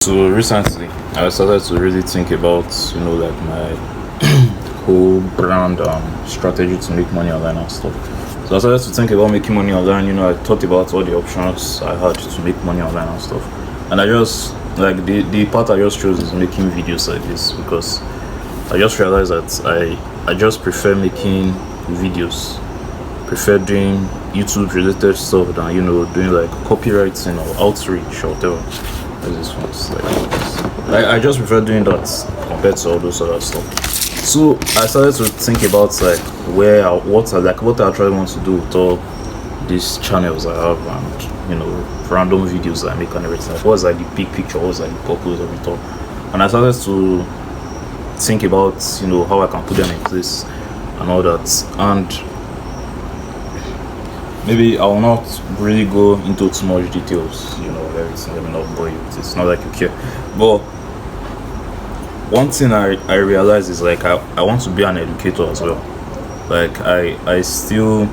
So recently, I started to really think about, like my whole brand strategy to make money online and stuff. So I started to think about making money online. I thought about all the options I had to make money online and stuff. And I just like the part I just chose is making videos like this because I just realized that I just prefer making videos, prefer doing YouTube related stuff than doing like copywriting or outreach or whatever. This one's like this. I just prefer doing that compared to all those other stuff. So I started to think about like what I actually want to do with all these channels I have and random videos I make and everything. Like, what's like the big picture, what's like the purpose of it all. And I started to think about how I can put them in place and all that. And maybe I will not really go into too much details, everything. Let me not bore you. It's not like you care. But one thing I realize is like I want to be an educator as well. Like I still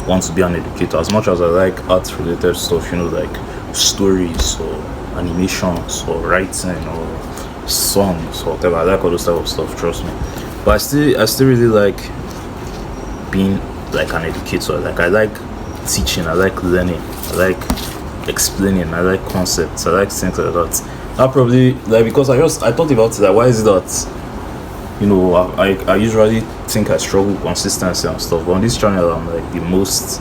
want to be an educator as much as I like art related stuff, like stories or animations or writing or songs or whatever. I like all those type of stuff, trust me. But I still really like being like an educator. Like I like teaching, I like learning, I like explaining, I like concepts, I like things like that. That probably like because I thought about it, like why is it that I usually think I struggle with consistency and stuff, but on this channel I'm like the most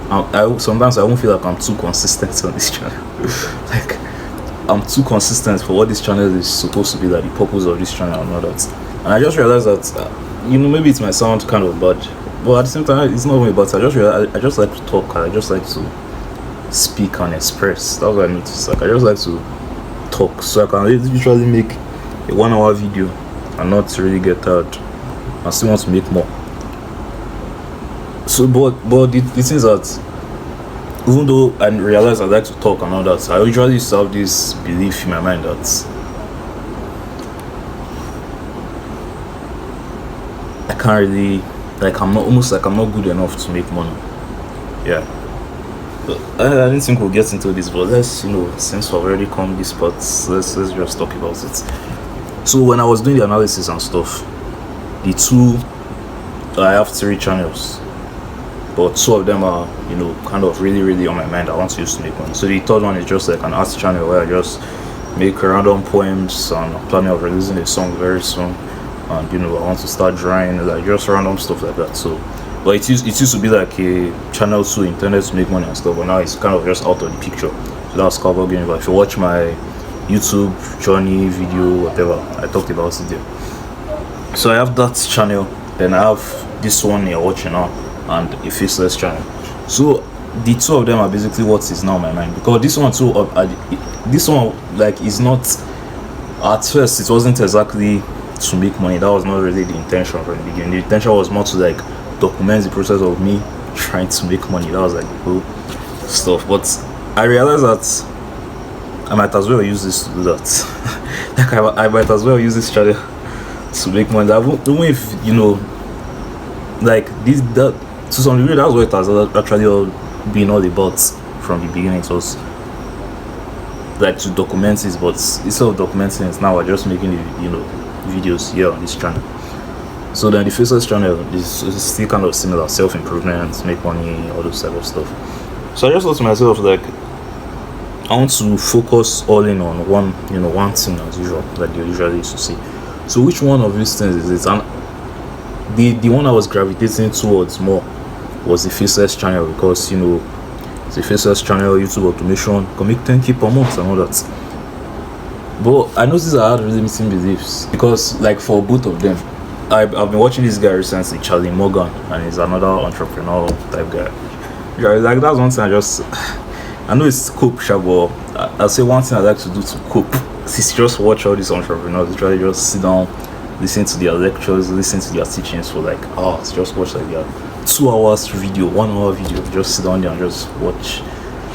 I sometimes I won't feel like I'm too consistent on this channel. Like I'm too consistent for what this channel is supposed to be, like the purpose of this channel and all that. And I just realized that maybe it might sound kind of bad, but at the same time it's not only about I just like to talk, I just like to speak and express. That's what I noticed. Like I just like to talk, so I can usually make a 1 hour video and not really get tired. I still want to make more. So but the thing is that even though I realize I like to talk and all that, I usually used to have this belief in my mind that I can't really, like I'm not good enough to make money. Yeah. I didn't think we'll get into this, but let's since we've already come this part, let's just talk about it. So when I was doing the analysis and stuff, I have 3 channels, but 2 of them are kind of really on my mind. I want to use to make money. So the third one is just like an art channel where I just make random poems, and I'm planning of releasing a song very soon. And I want to start drawing, like just random stuff like that. So but it used to be like a channel to internet to make money and stuff, but now it's kind of just out of the picture. So that's Cowboy Game. But if you watch my YouTube journey video, whatever, I talked about it there. So I have that channel, then I have this one you're watching now, and a faceless channel. So the 2 of them are basically what is now in my mind, because this one too, this one like is not, at first it wasn't exactly to make money. That was not really the intention from the beginning. The intention was more to like document the process of me trying to make money. That was like the whole stuff. But I realized that I might as well use this to do that. Like I might as well use this channel to make money. Even if like this, that to some degree, that's what it has actually been all about from the beginning. It was like to document it, but instead of documenting it, now we're just making videos here on this channel. So then the faceless channel is still kind of similar, self-improvement, make money, all those type of stuff. So I just thought to myself, like I want to focus all in on one thing as usual, like you usually used to see. So which one of these things is it? And the one I was gravitating towards more was the faceless channel, because the faceless channel, YouTube automation, can make 10K per month and all that. But I noticed I had really missing beliefs, because like for both of them, I've been watching this guy recently, Charlie Morgan, and he's another entrepreneur type guy. Yeah, like that's one thing I know it's cope, but I'll say one thing I like to do to cope is just watch all these entrepreneurs. Try to just sit down, listen to their lectures, listen to their teachings for like hours. Just watch like their 2 hours video, 1 hour video. Just sit down there and just watch.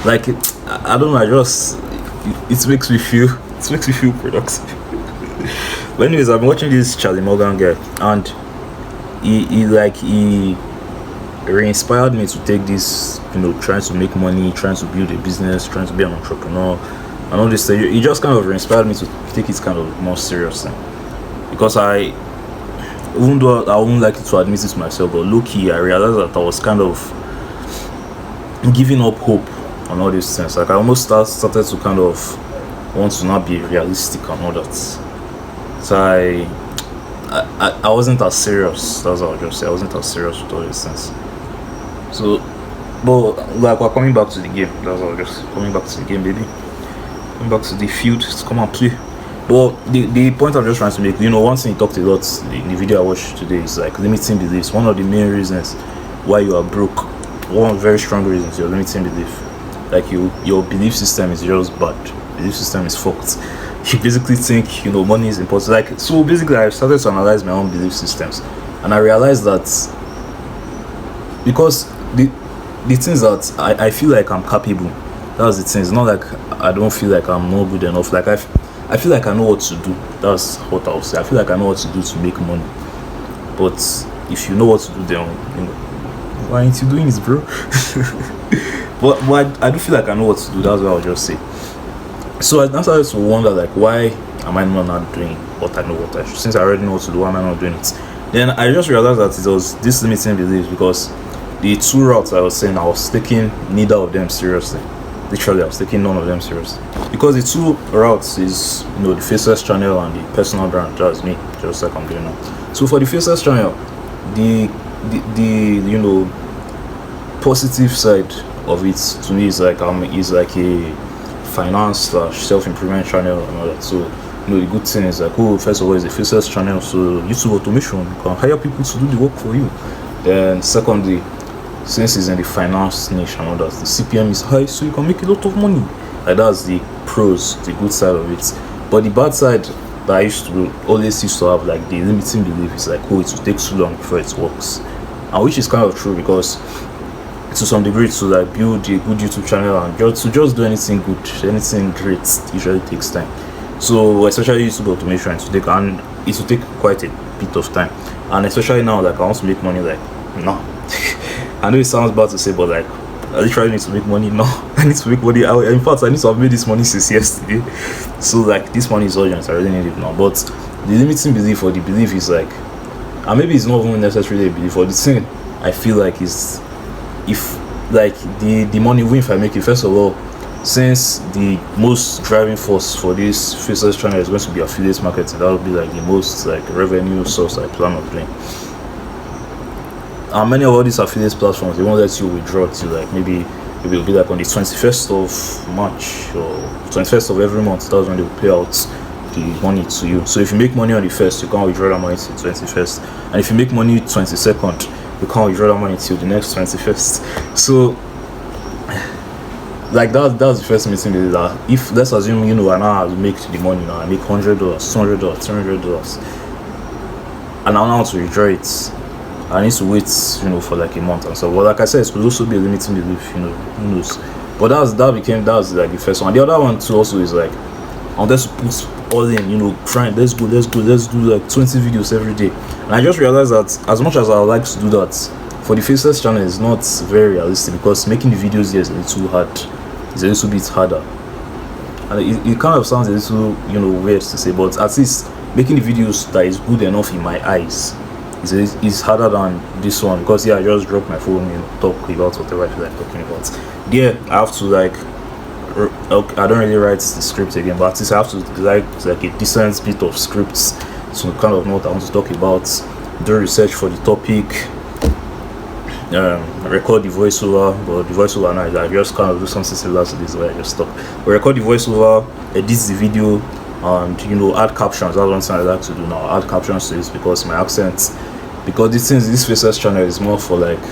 Like I don't know. It makes me feel productive. But anyways, I've been watching this Charlie Morgan guy, and he re-inspired me to take this, trying to make money, trying to build a business, trying to be an entrepreneur, and all this thing, it just kind of inspired me to take it kind of more seriously. Because even though I wouldn't like to admit it to myself, but low key, I realized that I was kind of giving up hope on all these things. Like I almost started to kind of want to not be realistic and all that. So I wasn't as serious. That's what I'll just say. I wasn't as serious with all these things. So, but like we're coming back to the game. That's all. Just coming back to the game, baby. Coming back to the field. Just come and play. But the point I'm just trying to make, one thing you talked a lot in the video I watched today is like limiting beliefs. One of the main reasons why you are broke, one of the very strong reasons you're limiting belief. Like your belief system is just bad. Belief system is fucked. You basically think money is important. Like, so basically I started to analyze my own belief systems, and I realized that because the things that I feel like I'm capable, that's the thing. It's not like I don't feel like I'm not good enough. Like I feel like I know what to do. That's what I'll say. I feel like I know what to do to make money. But if you know what to do, then why aren't you doing this, bro? but I do feel like I know what to do. That's what I'll just say. So I started to wonder, like, why am I not doing what I know what I should? Since I already know what to do, why am I not doing it? Then I just realized that it was this limiting belief, because the two routes I was saying, I was taking neither of them seriously. Literally, I was taking none of them seriously. Because the two routes is, the Faceless channel and the personal brand. That's me, just like I'm doing now. So for the Faceless channel, the positive side of it to me is like a finance / self-improvement channel and all that. So the good thing is like, first of all, it's a Faceless channel, so YouTube automation, you can hire people to do the work for you. Then secondly, since it's in the finance niche and all that, the CPM is high, so you can make a lot of money. Like, that's the pros, the good side of it. But the bad side that I always used to have, like the limiting belief, is like, it will take too long before it works. And which is kind of true, because to some degree, to like build a good YouTube channel and just do anything good, anything great, usually takes time. So especially YouTube automation, it will take quite a bit of time. And especially now, like I want to make money, like no. I know it sounds bad to say, but like I literally need to make money now. I need to make money. In fact, I need to have made this money since yesterday. So like this money is urgent. I really need it now. But the limiting belief, or the belief, is like, and maybe it's not even necessarily a belief, or the thing I feel like is, if like the money, even if I make it, first of all, since the most driving force for this Faceless channel is going to be affiliate marketing, that would be like the most like revenue source I plan on doing. And many of all these affiliate platforms, they won't let you withdraw to like maybe it'll be like on the 21st of March or 21st of every month. That's when they'll pay out the money to you. So if you make money on the 1st, you can't withdraw that money till the 21st. And if you make money 22nd, you can't withdraw that money till the next 21st. So like that's the first meeting. Is that if, let's assume, I now make the money now, I make $100, $200, $300, and I now want to withdraw it, I need to wait, for like a month and so. But like I said, it could also be a limiting belief, who knows. But that was like the first one. The other one too also is like, I wanted to put all in, trying, let's do like 20 videos every day. And I just realized that as much as I would like to do that, for the Faceless channel, is not very realistic, because making the videos here is a little hard. It's a little bit harder. And it kind of sounds a little, weird to say, but at least making the videos that is good enough in my eyes is harder than this one, because I just drop my phone and talk about whatever I feel like talking about. I have to like, I don't really write the script again, but at least I have to like a decent bit of scripts to kind of know what I want to talk about, do research for the topic, record the voiceover. But the voiceover now is I just kind of do something similar to this, where I just stop. We record the voiceover, edit the video, and add captions. That's one thing I like to do now. Add captions to this, because my accent, because this Faceless channel is more for like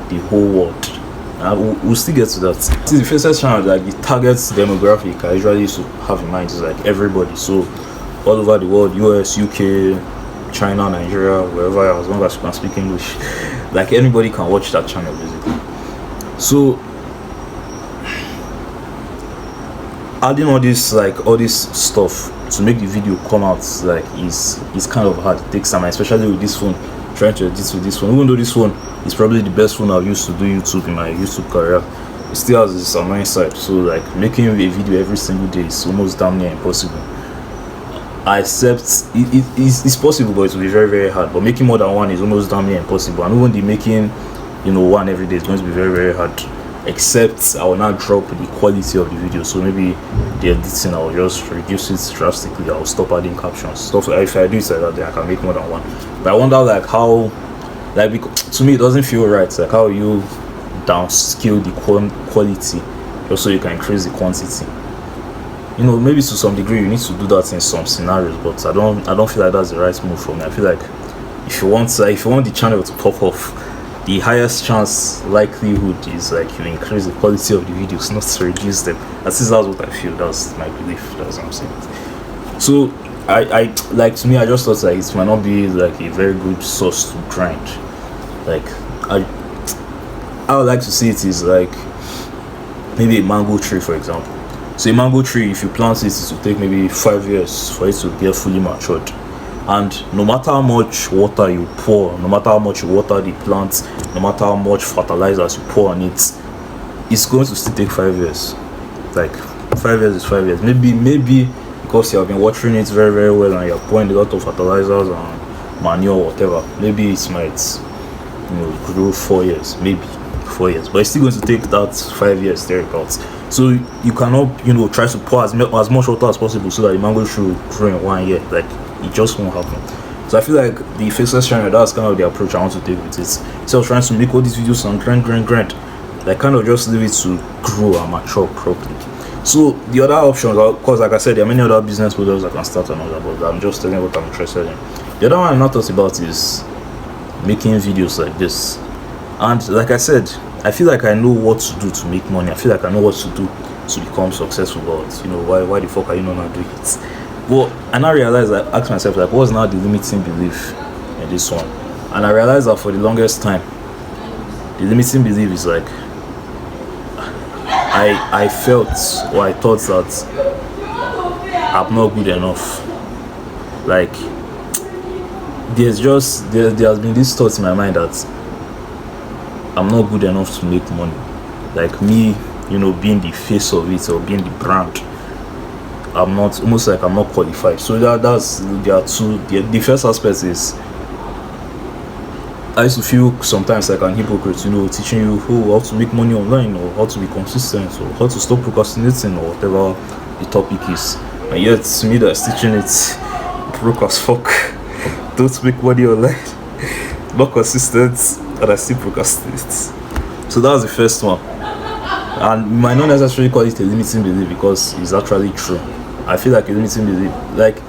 the whole world. We'll still get to that. See, the Faceless channel, like the target demographic I usually used to have in mind is like everybody. So all over the world, US, UK, China, Nigeria, wherever, as long as you can speak English, like anybody can watch that channel basically. So adding all this stuff to make the video come out like is kind of hard. It takes time, especially with this phone. Trying to edit with this phone, even though this phone is probably the best phone I've used to do YouTube in my YouTube career, it still has this annoying side. So like making a video every single day is almost damn near impossible. I accept it's possible, but it will be very very hard. But making more than one is almost damn near impossible. And even the making, one every day is going to be very very hard. Except I will not drop the quality of the video. So maybe the editing, I will just reduce it drastically. I will stop adding captions, stuff like. If I do it like that, then I can make more than one. But I wonder like how, like, to me it doesn't feel right. Like how you downscale the quality just so you can increase the quantity. Maybe to some degree you need to do that in some scenarios, but I don't feel like that's the right move for me. I feel like if you want the channel to pop off, the highest chance likelihood is like you increase the quality of the videos, not to reduce them. At least that's what I feel. That's my belief. That's what I'm saying. So I like, to me, I just thought like it might not be like a very good source to grind. Like I would like to see it is like maybe a mango tree, for example. So a mango tree, if you plant it, it will take maybe 5 years for it to get fully matured. And no matter how much water you pour, no matter how much you water the plant, no matter how much fertilizers you pour on it, it's going to still take 5 years. Like 5 years is 5 years. Maybe because you have been watering it very very well and you're pouring a lot of fertilizers and manure or whatever, maybe it might grow 4 years, maybe 4 years, but it's still going to take that 5 years thereabouts. So you cannot try to pour as much water as possible so that the mango tree will grow in 1 year. Like, it just won't happen. So I feel like the faceless channel, that's kind of the approach I want to take with it. So I was trying to make all these videos and grind, like kind of just leave it to grow and mature properly. So the other options, because like I said, there are many other business models I can start and all that, but I'm just telling you what I'm interested in. The other one I'm not thought about is making videos like this. And like I said, I feel like I know what to do to make money. I feel like I know what to do to become successful, but why the fuck are you not doing it? Well, and I realized, I asked myself, like, what's now the limiting belief in this one? And I realized that for the longest time, the limiting belief is like, I felt or I thought that I'm not good enough. Like, there has been this thought in my mind that I'm not good enough to make money. Like me, being the face of it or being the brand, I'm not qualified. So there are two. The first aspect is I used to feel sometimes like an hypocrite, teaching you how to make money online or how to be consistent or how to stop procrastinating or whatever the topic is. And yet to me that's teaching it broke as fuck. Don't make money online, not consistent, and I still procrastinate. So that was the first one. And you might not necessarily call it a limiting belief because it's actually true. I feel like a limiting belief, like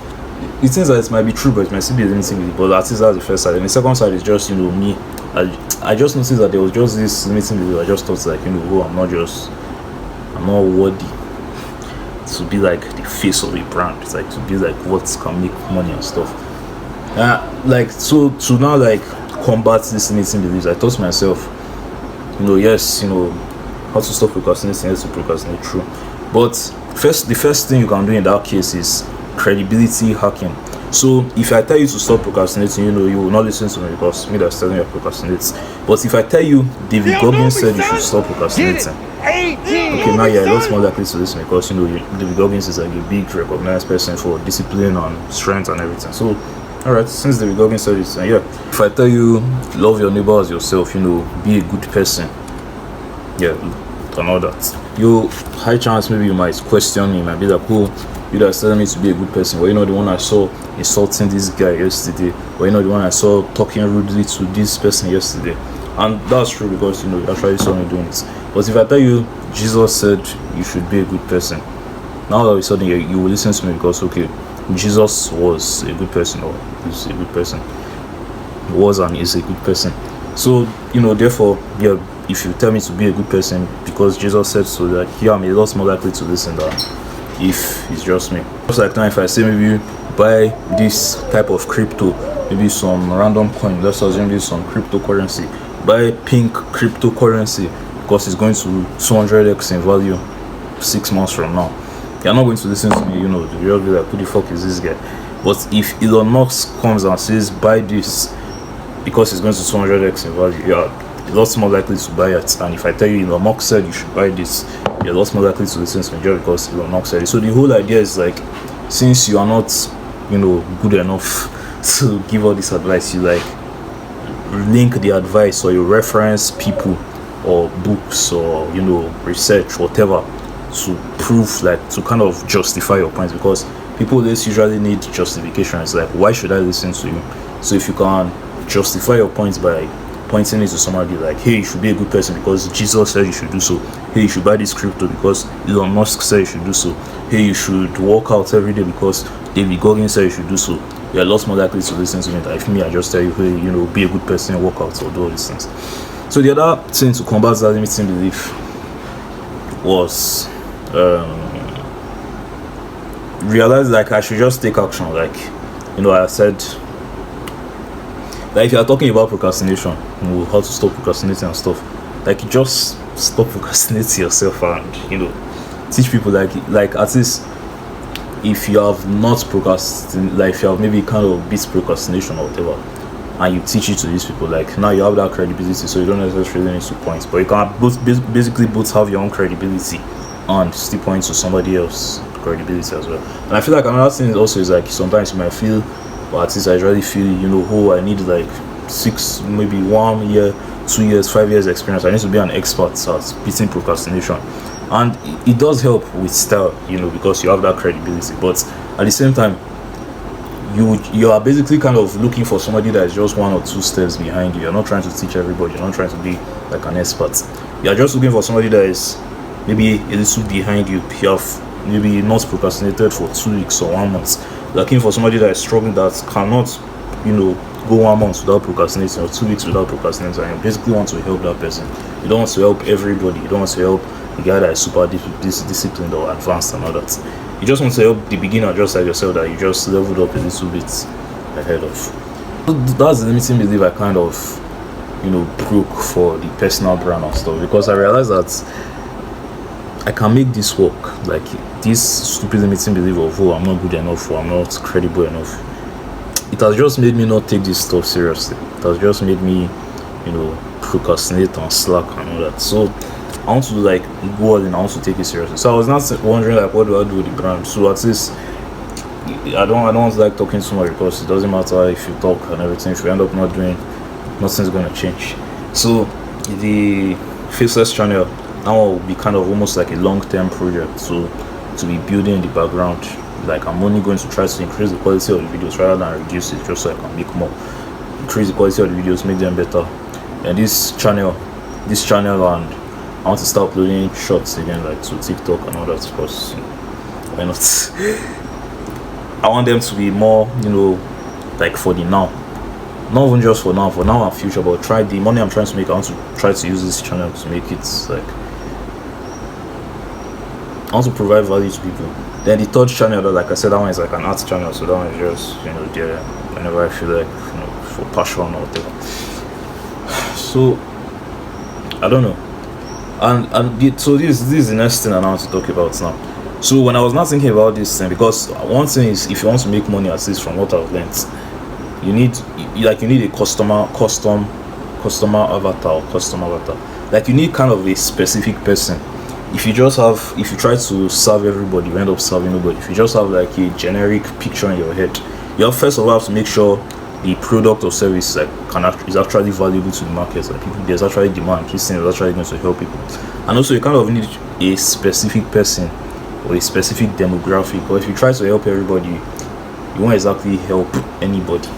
it seems that it might be true, but it might still be a limiting belief. But at least that's the first side. And the second side is just me. I just noticed that there was just this limiting belief. I just thought like I'm not worthy to be like the face of a brand. It's like to be like what can make money and stuff. So to now like combat this limiting beliefs, I thought to myself, yes, how to stop procrastinating, yes, to procrastinate, true. But the first thing you can do in that case is credibility hacking. So if I tell you to stop procrastinating, you will not listen to me because me that's telling you to procrastinate. But if I tell you David Goggins said you should stop procrastinating, okay, now you're a lot more likely to listen because David Goggins is like a big recognized person for discipline and strength and everything. So alright, since David Goggins said it, if I tell you love your neighbor as yourself, be a good person, and all that, high chance maybe you might question me, might be like, oh, you guys telling me to be a good person, or the one I saw insulting this guy yesterday, or the one I saw talking rudely to this person yesterday. And that's true because you actually saw me doing it. But if I tell you Jesus said you should be a good person, now all of a sudden you will listen to me because okay, Jesus was a good person, or is a good person, was and is a good person. So therefore, if you tell me to be a good person because Jesus said so, that I'm a lot more likely to listen than if it's just me. Just like now, if I say maybe buy this type of crypto, maybe some random coin, let's assume this some cryptocurrency, buy pink cryptocurrency because it's going to 200x in value 6 months from now. You're not going to listen to me, you'll be like, who the fuck is this guy? But if Elon Musk comes and says buy this because it's going to 200x in value, you're a lot more likely to buy it. And if I tell you Elon Musk said you should buy this, you're a lot more likely to listen to me just because Elon Musk said it. So the whole idea is like, since you are not, good enough to give all this advice, you like link the advice, or you reference people or books or research, whatever, to prove, like, to kind of justify your points, because people this usually need justification. It's like, why should I listen to you? So if you can justify your points by pointing it to somebody like, hey, you should be a good person because Jesus said you should do so. Hey, you should buy this crypto because Elon Musk said you should do so. Hey, you should work out every day because David Goggins said you should do so. You're a lot more likely to listen to me than if me I just tell you, hey, be a good person, work out, or do all these things. So the other thing to combat that limiting belief was realize, like, I should just take action. Like, I said, like, if you are talking about procrastination, how to stop procrastinating and stuff, like, just stop procrastinating yourself and teach people, like at least if you have not procrastinated, like, if you have maybe kind of beat procrastination or whatever, and you teach it to these people, like, now you have that credibility, so you don't necessarily need to point, but you can basically both have your own credibility and still point to somebody else's credibility as well. And I feel like another thing also is, like, sometimes you might feel, or at least I really feel, I need like 6, maybe 1 year, 2 years, 5 years experience. I need to be an expert at beating procrastination. And it does help with style, because you have that credibility. But at the same time, you are basically kind of looking for somebody that is just 1 or 2 steps behind you. You're not trying to teach everybody. You're not trying to be like an expert. You're just looking for somebody that is maybe a little behind you. You have maybe not procrastinated for 2 weeks or 1 month. Looking for somebody that is struggling, that cannot, go 1 month without procrastinating or 2 weeks without procrastinating. And you basically want to help that person. You don't want to help everybody. You don't want to help the guy that is super disciplined or advanced and all that. You just want to help the beginner, just like yourself, that you just leveled up a little bit ahead of. That's the limiting belief I kind of, broke for the personal brand and stuff, because I realized that I can make this work. Like, this stupid limiting belief of, oh, I'm not good enough, or I'm not credible enough, it has just made me not take this stuff seriously. It has just made me, procrastinate and slack and all that. So I want to, like, go all in. I want to take it seriously. So I was not wondering, like, what do I do with the brand? So at least I don't want to, like, talking too much, because it doesn't matter if you talk and everything. If you end up not doing, nothing's gonna change. So the Faceless channel now will be kind of almost like a long-term project. So to be building in the background, like, I'm only going to try to increase the quality of the videos rather than reduce it, just so I can make more. Increase the quality of the videos, make them better. And this channel, and I want to start uploading shorts again, like, to TikTok and all that, because why not? I want them to be more, like, for the now. Not even just for now and future, but try the money I'm trying to make. I want to try to use this channel to make it, like, I want to provide value to people. Then the third channel, like I said, that one is like an art channel, so that one is just, there whenever I feel like, for passion or whatever. So I don't know. So this is the next thing I want to talk about now. So when I was not thinking about this thing, because one thing is, if you want to make money, at least from what I've learned, you need a custom avatar. Like, you need kind of a specific person. If you try to serve everybody, you end up serving nobody. If you just have, like, a generic picture in your head, you have first of all have to make sure the product or service, like, is actually valuable to the market. Like, there's actually demand. This thing is actually going to help people. And also, you kind of need a specific person or a specific demographic. Or if you try to help everybody, you won't exactly help anybody.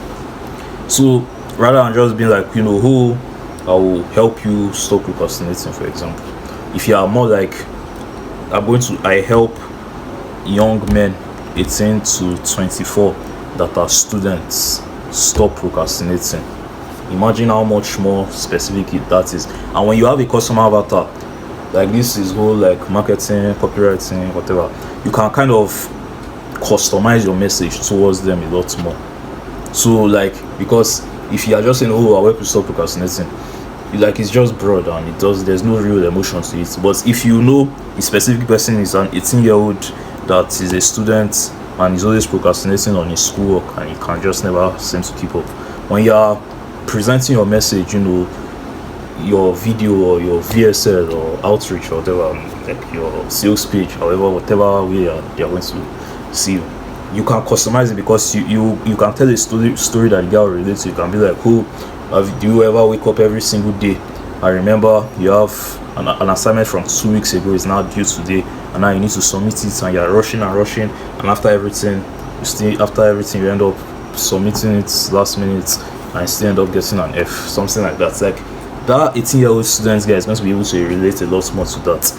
So rather than just being like, who I will help you stop procrastinating, for example, if you are more like, I help young men 18 to 24 that are students stop procrastinating. Imagine how much more specific that is. And when you have a customer avatar, like, this is whole, like, marketing, copywriting, whatever, you can kind of customize your message towards them a lot more. So, like, because if you are just saying, oh, I help you stop procrastinating, it's just broad, and there's no real emotion to it. But if you know a specific person is an 18-year-old that is a student and is always procrastinating on his schoolwork, and he can just never seem to keep up, when you are presenting your message, your video or your VSL or outreach or whatever, like your sales page, however, whatever way they're going to see you. You can customize it because you can tell a story that the guy will relate to. You can be like, do you ever wake up every single day? I remember you have an assignment from 2 weeks ago is now due today, and now you need to submit it, and you're rushing, and after everything you end up submitting it last minute and still end up getting an F, something like that. Like that 18-year-old student guy is going to be able to relate a lot more to that,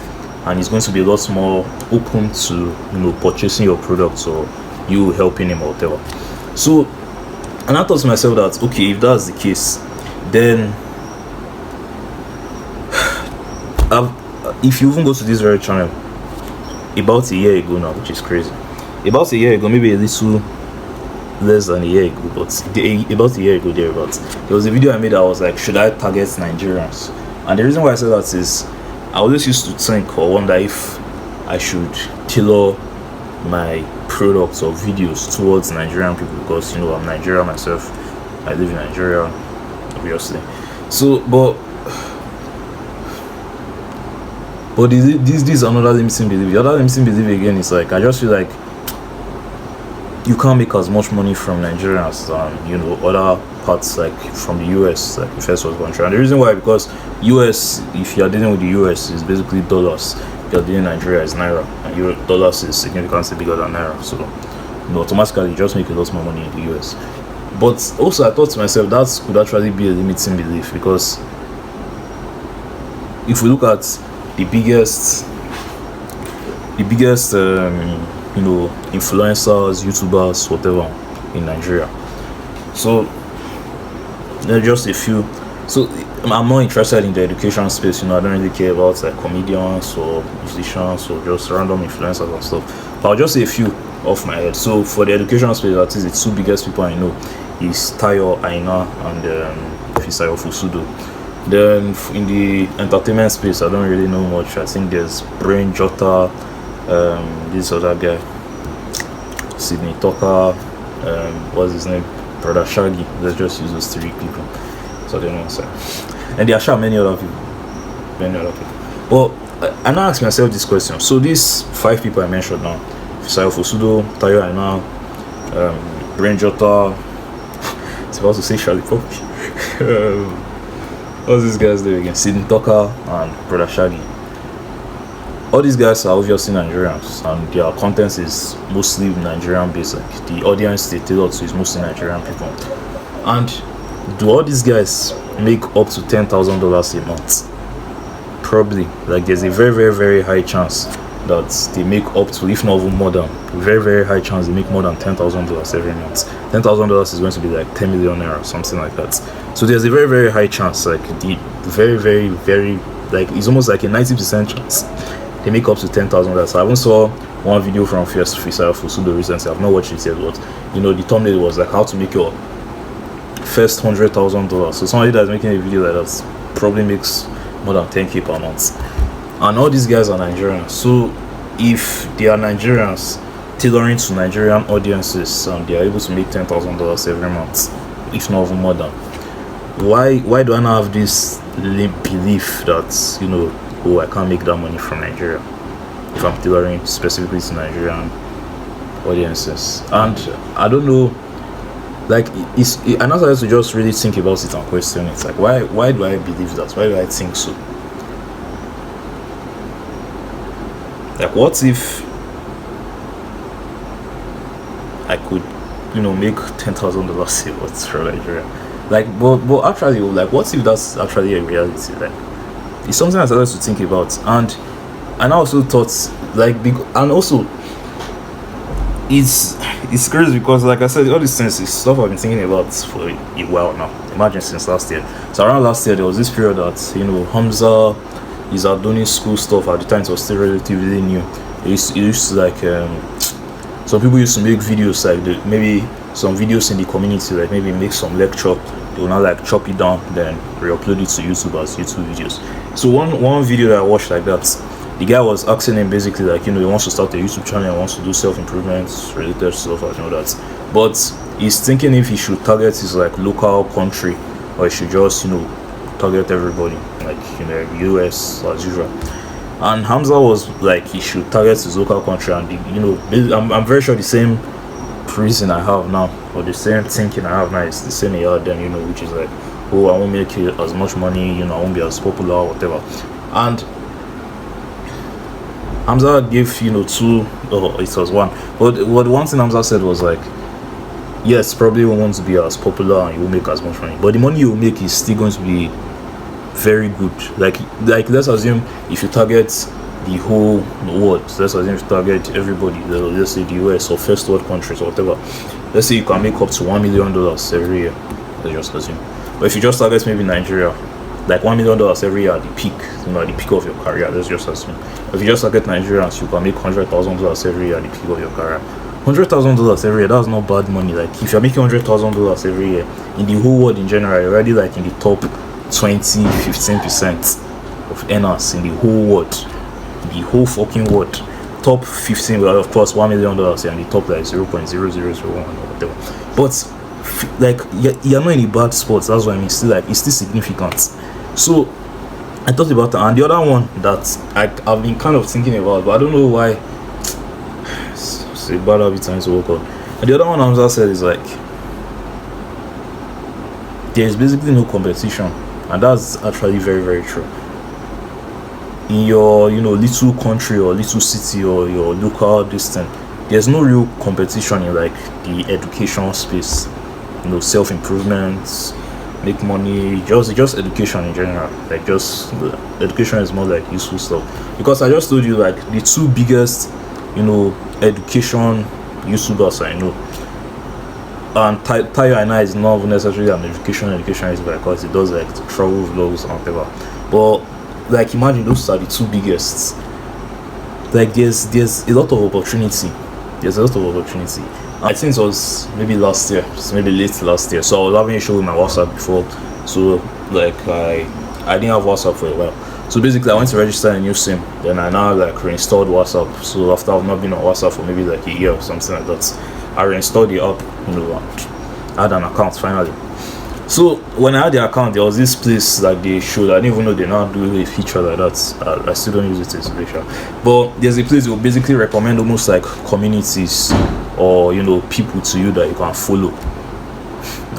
and he's going to be a lot more open to purchasing your product or you helping him or whatever. So, and I thought to myself that okay, if that's the case, then if you even go to this very channel about a year ago now, which is crazy, about a year ago, maybe a little less than a year ago, but about a year ago thereabouts, there was a video I made that was like, should I target Nigerians? And the reason why I said that is I always used to think or wonder if I should tailor my products or videos towards Nigerian people, because I'm Nigerian myself, I live in Nigeria obviously. So but this is another limiting belief. The other limiting belief again is like, I just feel like you can't make as much money from Nigerians than other parts, like from the US, like the first world country. And the reason why, because US, if you're dealing with the US, is basically dollars. If you're dealing with Nigeria, is naira, and dollars is significantly bigger than naira. So automatically you just make a lot more money in the US. But also I thought to myself that could actually be a limiting belief, because if we look at the biggest influencers, YouTubers, whatever in Nigeria. So there are just a few. So I'm more interested in the education space. I don't really care about like comedians or musicians or just random influencers and stuff. But I'll just say a few off my head. So for the education space, that is the two biggest people I know is Tayo Aina and Fisayo Fusudo. Then in the entertainment space, I don't really know much. I think there's Brain Jota, this other guy, Sydney Tucker, what's his name, Brother Shaggy. Let's just use those three people so they know. And there are many other people. But I now ask myself this question. So these 5 people I mentioned now, Fisayo Fusudo, Tayo Aina, Brain Jota, I was about to say Charlie Poppy. What's these guys doing again? Sydney Tucker and Brother Shaggy. All these guys are obviously Nigerians, and their content is mostly Nigerian based. Like the audience they tailor to is mostly Nigerian people. And do all these guys make up to $10,000 a month? Probably. Like there's a very, very, very high chance that they make up to, if not even more than, very, very high chance they make more than $10,000 every month. $10,000 is going to be like 10 million naira, something like that. So there's a very, very high chance, like the very, very, very, like it's almost like a 90% chance they make up to $10,000. So I even saw one video from Fisayo Fusudo recently. I've not watched it yet, but the thumbnail was like how to make your first $100,000. So somebody that's making a video like that probably makes more than 10k per month. And all these guys are Nigerians. So if they are Nigerians tailoring to Nigerian audiences and they are able to make $10,000 every month, if not even more than, why do I not have this belief that I can't make that money from Nigeria if I'm tailoring specifically to Nigerian audiences? And I don't know, like and I started to just really think about it and question it. Like why do I believe that? Why do I think so? Like what if I could make $10,000 a month from Nigeria? Like but actually, like what if that's actually a reality? Like it's something I started to think about. And I also thought and also it's crazy because, like I said, all these things is stuff I've been thinking about for a while now. Imagine since last year. So around last year there was this period that Hamza is doing school stuff. At the time it was still relatively new. It used to like some people used to make videos like maybe some videos in the community, like maybe make some lecture. They will now like chop it down, then re-upload it to YouTube as YouTube videos. So one video that I watched like that, the guy was asking him basically like he wants to start a YouTube channel and wants to do self-improvement related stuff and that, but he's thinking if he should target his like local country or he should just target everybody, like US as usual. And Hamza was like he should target his local country, and I'm very sure the same reason I have now, or the same thinking I have now is the same he had then, which is like, oh, I won't make as much money, I won't be as popular, whatever. And Hamza gave two, oh, it was one, but what one thing Hamza said was like, yes, probably won't want to be as popular and you will make as much money, but the money you will make is still going to be very good. Like let's assume if you target the whole world, let's assume if you target everybody, let's say the US or first world countries or whatever, let's say you can make up to $1 million every year, let's just assume. But if you just target maybe Nigeria, like $1 million every year at the peak, at the peak of your career, let's just assume. If you just target Nigerians, you can make $100,000 every year at the peak of your career. $100,000 every year, that's not bad money. Like if you're making $100,000 every year in the whole world in general, you're already like in the top 15% of earners in the whole world, the whole fucking world. Top 15, well, of course, $1 million and the top like 0.0001 or whatever. But like you're not in a bad spot. That's what I mean. Still, like it's still significant. So I thought about that, and the other one that I've been kind of thinking about, but I don't know why. It's a bad habit time to work on. And the other one Hamza said is like, there is basically no competition, and that's actually very, very true. In your little country or little city or your local distance, there's no real competition in like the education space. Self-improvement, make money, just education in general. Like just education is more like useful stuff. Because I just told you like the two biggest education YouTubers I know, and Tayo Aina is not necessarily an education is because it does like travel vlogs and whatever. But like imagine those are the two biggest. Like there's a lot of opportunity. I think it was maybe last year, maybe late last year. So I was having a show with my WhatsApp before. So like I didn't have WhatsApp for a while. So basically I went to register a new SIM. Then I now like reinstalled WhatsApp. So after I've not been on WhatsApp for maybe like a year or something like that, I reinstalled the app, and I had an account finally. So when I had the account, there was this place that they showed. I didn't even know they now do a feature like that. I still don't use it as a feature. But there's a place that will basically recommend almost like communities or people to you that you can follow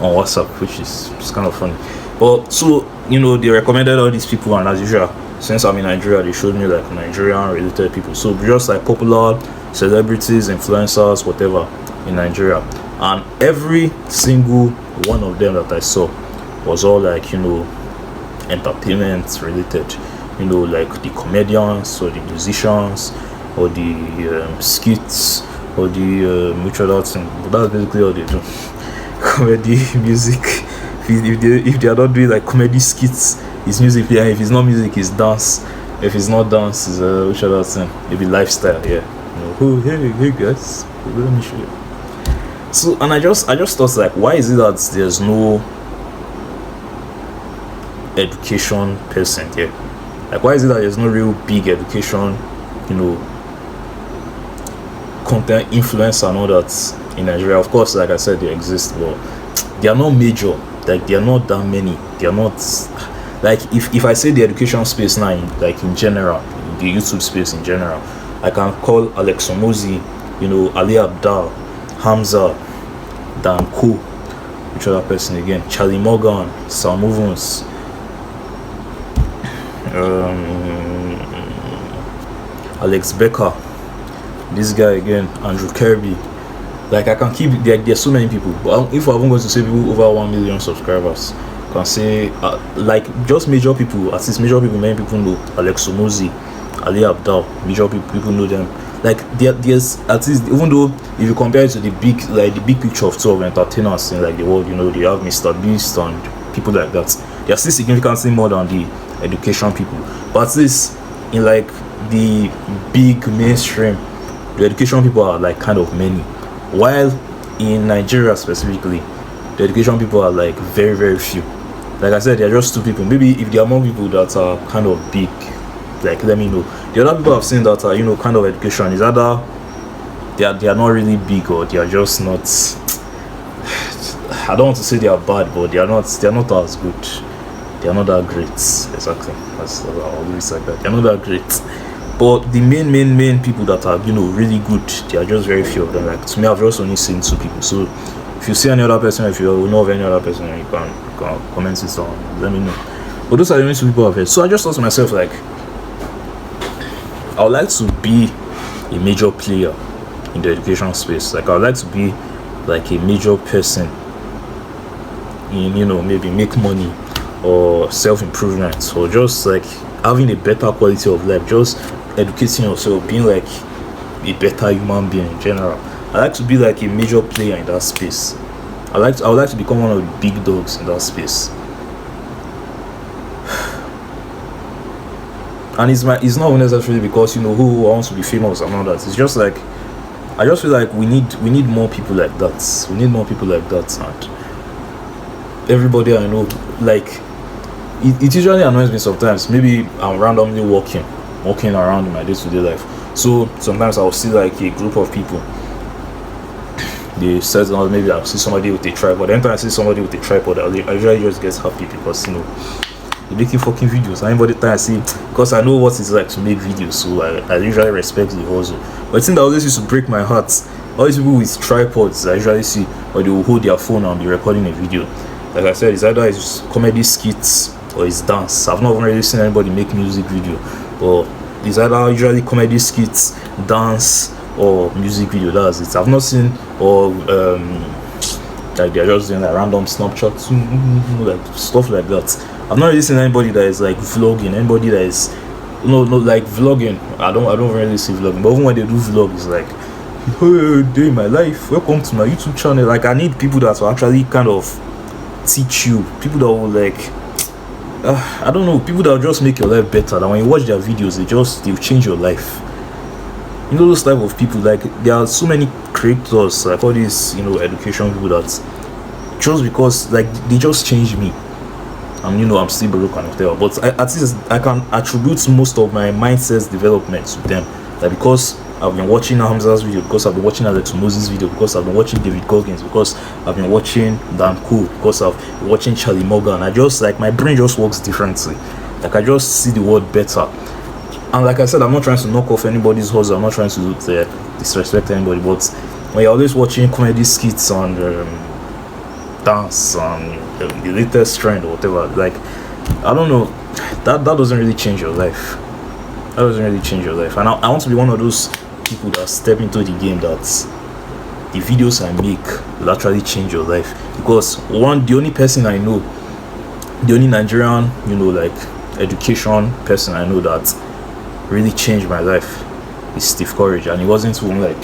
on WhatsApp, which is kind of funny. But so they recommended all these people, and as usual, since I'm in Nigeria, they showed me like Nigerian related people. So just like popular celebrities, influencers, whatever in Nigeria. And every single one of them that I saw was all like entertainment related, like the comedians or the musicians or the skits or the which other thing. But that's basically all they do. Comedy, music. If they are not doing like comedy skits, it's music. Yeah, if it's not music, it's dance. If it's not dance, it's which other thing? Maybe lifestyle. Yeah. Oh, hey guys, let me show you. So, and I just thought like, why is it that there's no education person here? Like, why is it that there's no real big education, content influencer and all that in Nigeria? Of course, like I said, they exist, but they are not major. Like, they are not that many. They are not like if I say the education space now, in general, the YouTube space in general, I can call Alex Omozi, Ali Abdal, Hamza, Dan Ko, which other person again? Charlie Morgan, Sam Ovens, Alex Becker, this guy again, Andrew Kirby. Like I can keep there's so many people. But if I'm going to say people over 1 million subscribers, I can say like just major people, at least major people, many people know Alex Omozi, Ali Abdal, major people know them. Like there's at least, even though if you compare it to the big picture of two of entertainers in like the world, they have Mr. Beast and people like that. They are still significantly more than the education people. But at least in like the big mainstream, the education people are like kind of many. While in Nigeria specifically, the education people are like very, very few. Like I said, they're just two people. Maybe if there are more people that are kind of big, like let me know. The other people I've seen that are kind of education is either they are not really big, or they are just not. I don't want to say they are bad, but they are not as good. They are not that great. Exactly. That's I'll always like that. They're not that great. But the main people that are, you know, really good, there are just very few of them. Like to me, I've just only seen 2 people. So if you see any other person, if you know of any other person, you can comment it on, let me know. But those are the only 2 people I've heard. So I just thought to myself, like, I would like to be a major player in the education space. Like I would like to be like a major person in, you know, maybe make money or self-improvement, or just like having a better quality of life, just educating yourself, being like a better human being in general. I like to be like a major player in that space. I would like to become one of the big dogs in that space. And it's not necessarily because, you know, who wants to be famous and all that. It's just like I just feel like we need more people like that. We need more people like that. And everybody I know, like, it usually annoys me sometimes. Maybe I'm randomly walking around in my day-to-day life. So sometimes I'll see like a group of people. They said, maybe I'll see somebody with a tripod. Anytime I see somebody with a tripod, I usually just get happy because, you know, they're making fucking videos. Anybody time I see, because I know what it's like to make videos, so I usually respect the hustle. But the thing that always used to break my heart, all these people with tripods I usually see, or they will hold their phone and be recording a video. Like I said, it's either it's comedy skits or it's dance. I've not really seen anybody make music video, but it's either usually comedy skits, dance, or music video. That's it. I've not seen, or like they're just doing like random Snapchat, like stuff like that. I've not really seen anybody that is like vlogging, anybody that is no like vlogging. I don't really see vlogging, but even when they do vlog, it's like, hey, day in my life, welcome to my YouTube channel. Like I need people that will actually kind of teach you, people that will like I don't know, people that will just make your life better. That when you watch their videos, they'll change your life. You know, those type of people, like there are so many creators, like all these, you know, education people that just because like they just change me. You know, I'm still broke and whatever, but at least I can attribute most of my mindset's development to them. Like because I've been watching Hamza's video, because I've been watching Alex Moses' video, because I've been watching David Goggins, because I've been watching Dan Cool, because I've been watching Charlie Morgan. I just like my brain just works differently. Like I just see the world better. And like I said, I'm not trying to knock off anybody's hustle. I'm not trying to disrespect anybody. But when you're always watching comedy skits on dance and the latest trend or whatever, like I don't know, that doesn't really change your life. That doesn't really change your life. And I want to be one of those people that step into the game that the videos I make will actually change your life. Because the only person I know, the only Nigerian, you know, like education person I know that really changed my life is Steve Courage. And he wasn't even like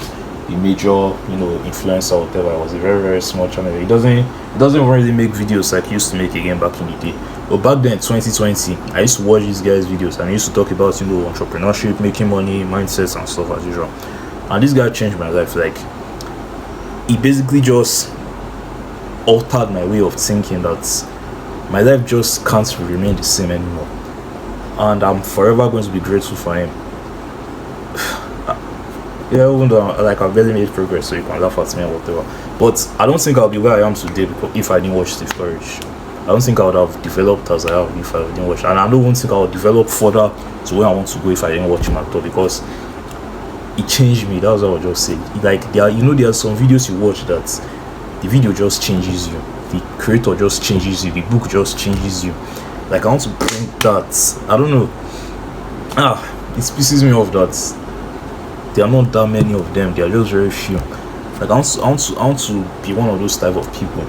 a major, you know, influencer or whatever. It was a very, very small channel. He doesn't really make videos like he used to make again back in the day. But back then, 2020, I used to watch these guys' videos and he used to talk about, you know, entrepreneurship, making money, mindsets and stuff as usual. And this guy changed my life. Like he basically just altered my way of thinking, that my life just can't remain the same anymore. And I'm forever going to be grateful for him. Yeah, even though like I've barely made progress, so you can laugh at me or whatever. But I don't think I'll be where I am today if I didn't watch Steve Courage. I don't think I would have developed as I have if I didn't watch. And I don't even think I would develop further to where I want to go if I didn't watch him at all, because it changed me. That's what I would just say. Like there are some videos you watch that the video just changes you. The creator just changes you. The book just changes you. Like I want to bring that. I don't know. It pisses me off that there are not that many of them. There are just very few. Like I want to be one of those type of people.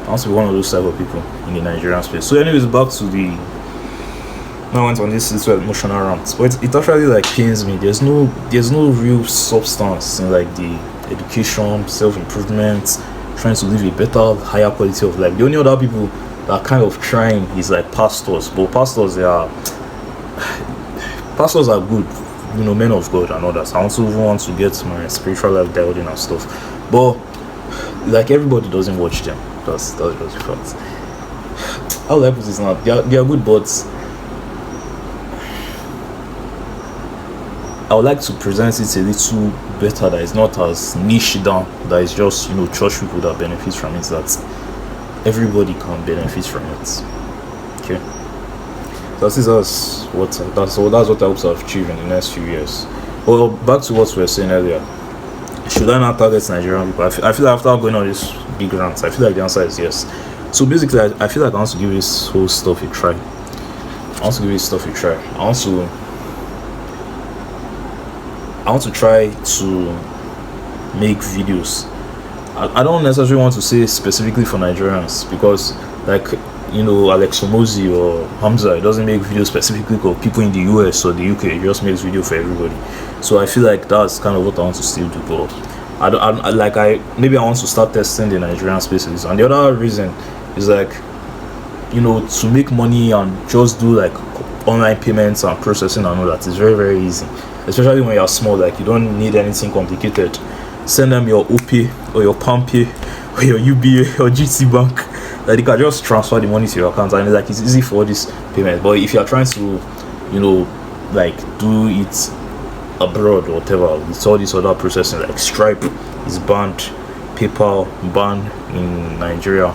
I want to be one of those type of people in the Nigerian space. So anyways, back to the now I went on this little emotional rant. But it actually like pains me. There's no real substance in like the education, self-improvement, trying to live a better, higher quality of life. The only other people that are kind of trying is like pastors. But pastors are good, you know, men of God and others. I also want to get my spiritual life dialed in and stuff, but like everybody doesn't watch them. That's just the fact. How will I put this now? They are good, but I would like to present it a little better, that is not as niche down, that is just, you know, church people that benefit from it, that everybody can benefit from it. Okay. That's what I hope to achieve in the next few years. Well, back to what we were saying earlier. Should I not target Nigerian people? I feel like after going on this big rant, I feel like the answer is yes. So basically, I feel like I want to give this whole stuff a try. I want to try to make videos. I don't necessarily want to say specifically for Nigerians, because like, you know, Alex Omozi or Hamza, it doesn't make videos specifically for people in the US or the UK. It just makes video for everybody. So I feel like that's kind of what I want to still do. But maybe I want to start testing the Nigerian spaces. And the other reason is like, you know, to make money and just do like online payments and processing and all that is very, very easy. Especially when you're small, like you don't need anything complicated. Send them your OP or your PalmPay or your UBA or GT Bank. Like you can just transfer the money to your account, and like it's easy for all these payments. But if you're trying to, you know, like do it abroad or whatever, with all this other processing, like Stripe is banned, PayPal banned in Nigeria.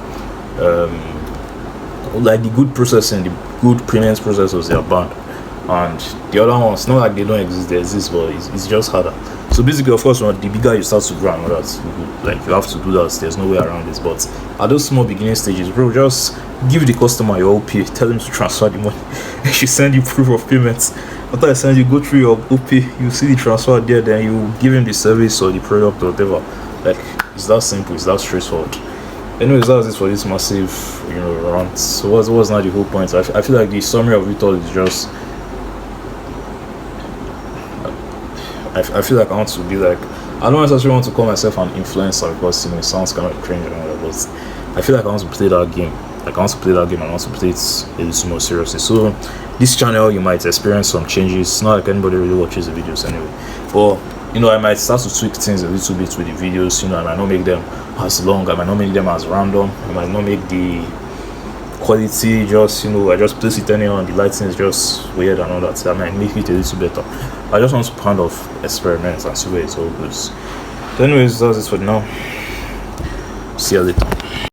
Like the good processing, the good payments processors, they are banned, and the other ones, not like they don't exist, they exist, but it's just harder. So basically, of course, when the bigger you start to grow and all that, like you have to do that. There's no way around this. But at those small beginning stages, bro, just give the customer your OP, tell them to transfer the money. They should send you proof of payments. After I send you, go through your OP, you see the transfer there, then you give him the service or the product or whatever. Like it's that simple, it's that straightforward. Anyways, that's it for this massive, you know, rant. So what's not the whole point? I feel like the summary of it all is just, I feel like I want to be like, I don't necessarily want to call myself an influencer, because, you know, it sounds kind of cringe and all that, but I feel like I want to play that game. Like I want to play that game and I want to play it a little more seriously. So this channel, you might experience some changes. It's not like anybody really watches the videos anyway, but you know, I might start to tweak things a little bit with the videos. You know, I might not make them as long, I might not make them as random, I might not make the quality just, you know, I just place it anyhow and the lighting is just weird and all that. So I might make it a little better. I just want to kind of experiment and see where it all goes. So anyways, that's it for now. See you later.